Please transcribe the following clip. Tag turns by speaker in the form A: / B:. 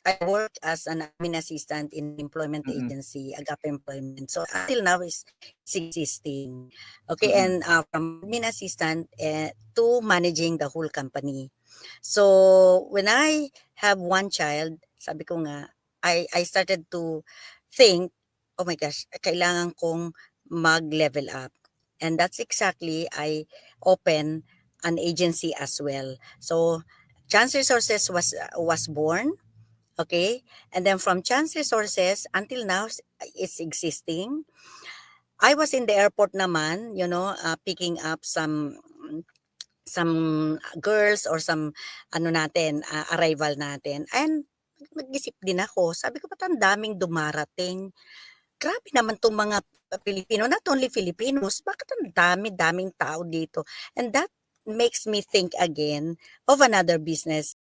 A: I work as an admin assistant in employment
B: Mm.
A: agency, Agape Employment. So until now it's existing. Okay,
B: Mm.
A: and from admin assistant to managing the whole company. So when I have one child, sabi ko nga, I started to think, oh my gosh, kailangan kong mag-level up. And that's exactly, I open an agency as well. So Chance Resources was born. Okay, and then from Chance Resources until now it's existing. I was in the airport naman, picking up some girls or some arrival natin, and nag-isip din ako, sabi ko, ba't ang daming dumarating? Grabe naman 'tong mga Pilipino, not only Filipinos, bakit ang dami-daming tao dito? And that makes me think again of another business